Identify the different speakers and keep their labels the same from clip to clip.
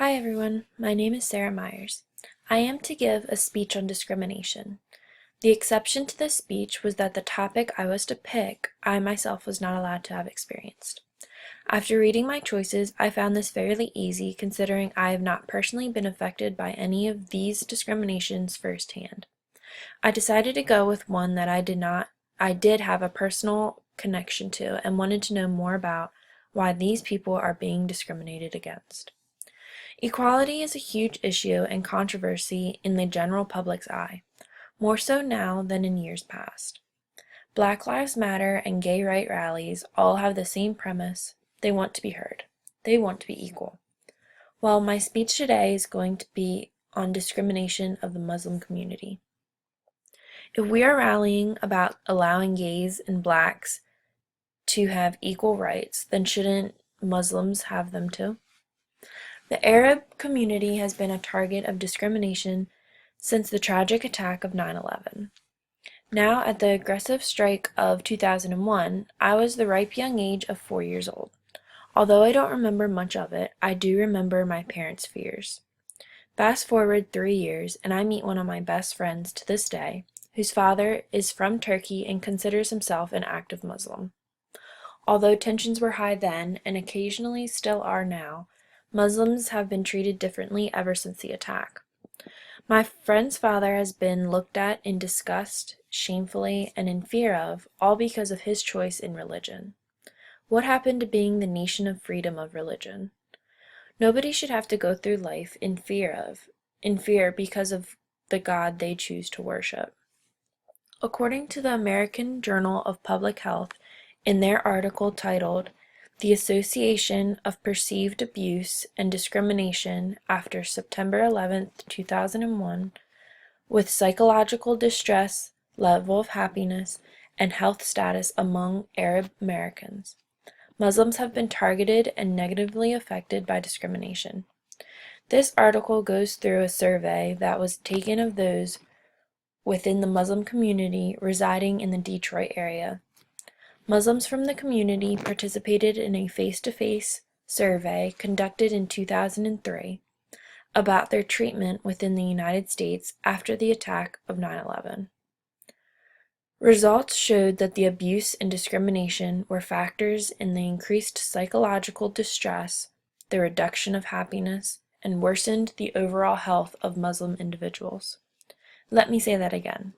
Speaker 1: Hi everyone, my name is Sarah Myers. I am to give a speech on discrimination. The exception to this speech was that the topic I was to pick, I myself was not allowed to have experienced. After reading my choices, I found this fairly easy considering I have not personally been affected by any of these discriminations firsthand. I decided to go with one that I did have a personal connection to and wanted to know more about why these people are being discriminated against. Equality is a huge issue and controversy in the general public's eye, more so now than in years past. Black Lives Matter and gay right rallies all have the same premise: they want to be heard. They want to be equal. Well, my speech today is going to be on discrimination of the Muslim community. If we are rallying about allowing gays and blacks to have equal rights, then shouldn't Muslims have them too? The Arab community has been a target of discrimination since the tragic attack of 9/11. Now, at the aggressive strike of 2001, I was the ripe young age of 4 years old. Although I don't remember much of it, I do remember my parents' fears. Fast forward 3 years, and I meet one of my best friends to this day, whose father is from Turkey and considers himself an active Muslim. Although tensions were high then, and occasionally still are now, Muslims have been treated differently ever since the attack. My friend's father has been looked at in disgust, shamefully, and in fear of, all because of his choice in religion. What happened to being the nation of freedom of religion? Nobody should have to go through life in fear because of the God they choose to worship. According to the American Journal of Public Health, in their article titled "The Association of Perceived Abuse and Discrimination After September 11, 2001, with Psychological Distress, Level of Happiness, and Health Status Among Arab Americans," Muslims have been targeted and negatively affected by discrimination. This article goes through a survey that was taken of those within the Muslim community residing in the Detroit area. Muslims from the community participated in a face-to-face survey conducted in 2003 about their treatment within the United States after the attack of 9/11. Results showed that the abuse and discrimination were factors in the increased psychological distress, the reduction of happiness, and worsened the overall health of Muslim individuals. Let me say that again.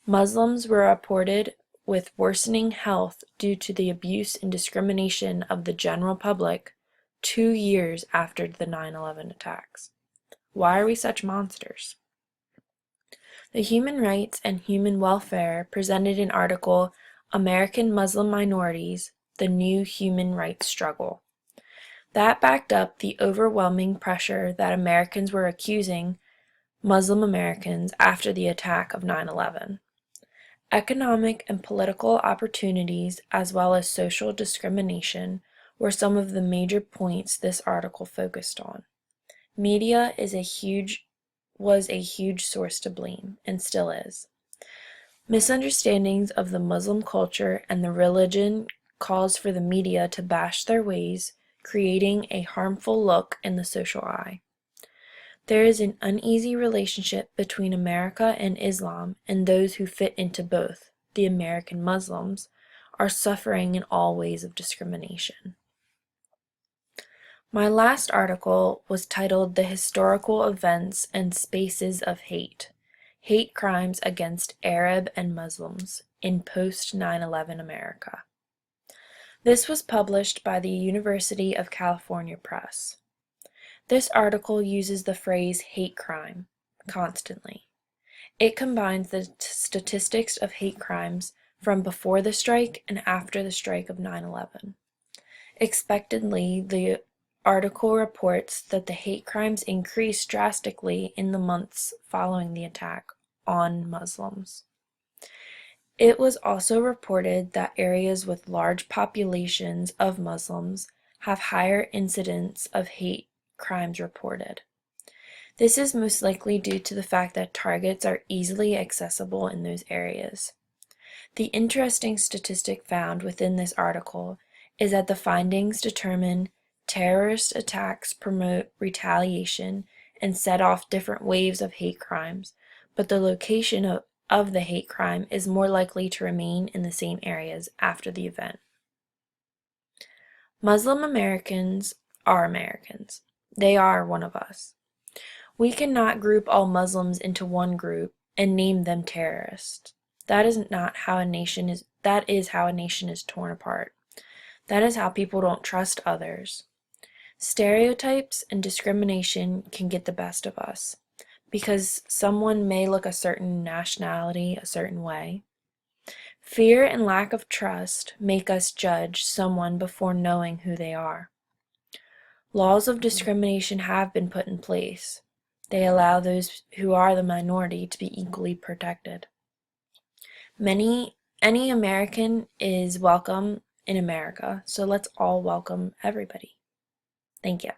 Speaker 1: Muslims were reported with worsening health due to the abuse and discrimination of the general public 2 years after the 9/11 attacks. Why are we such monsters? The Human Rights and Human Welfare presented an article, "American Muslim Minorities: The New Human Rights Struggle," that backed up the overwhelming pressure that Americans were accusing Muslim Americans after the attack of 9/11. Economic and political opportunities, as well as social discrimination, were some of the major points this article focused on. Media was a huge source to blame, and still is. Misunderstandings of the Muslim culture and the religion calls for the media to bash their ways, creating a harmful look in the social eye. There is an uneasy relationship between America and Islam, and those who fit into both, the American Muslims, are suffering in all ways of discrimination. My last article was titled "The Historical Events and Spaces of Hate: Hate Crimes Against Arab and Muslims in Post-9/11 America." This was published by the University of California Press. This article uses the phrase "hate crime" constantly. It combines the statistics of hate crimes from before the strike and after the strike of 9/11. Expectedly, the article reports that the hate crimes increased drastically in the months following the attack on Muslims. It was also reported that areas with large populations of Muslims have higher incidents of hate crimes reported. This is most likely due to the fact that targets are easily accessible in those areas. The interesting statistic found within this article is that the findings determine Terrorist attacks promote retaliation and set off different waves of hate crimes, but the location of the hate crime is more likely to remain in the same areas after the event. Muslim Americans are Americans. They are one of us. We cannot group all Muslims into one group and name them terrorists. That is how a nation is torn apart. That is how people don't trust others. Stereotypes and discrimination can get the best of us because someone may look a certain nationality a certain way. Fear and lack of trust make us judge someone before knowing who they are. Laws of discrimination have been put in place. They allow those who are the minority to be equally protected. Any American is welcome in America, so let's all welcome everybody. Thank you.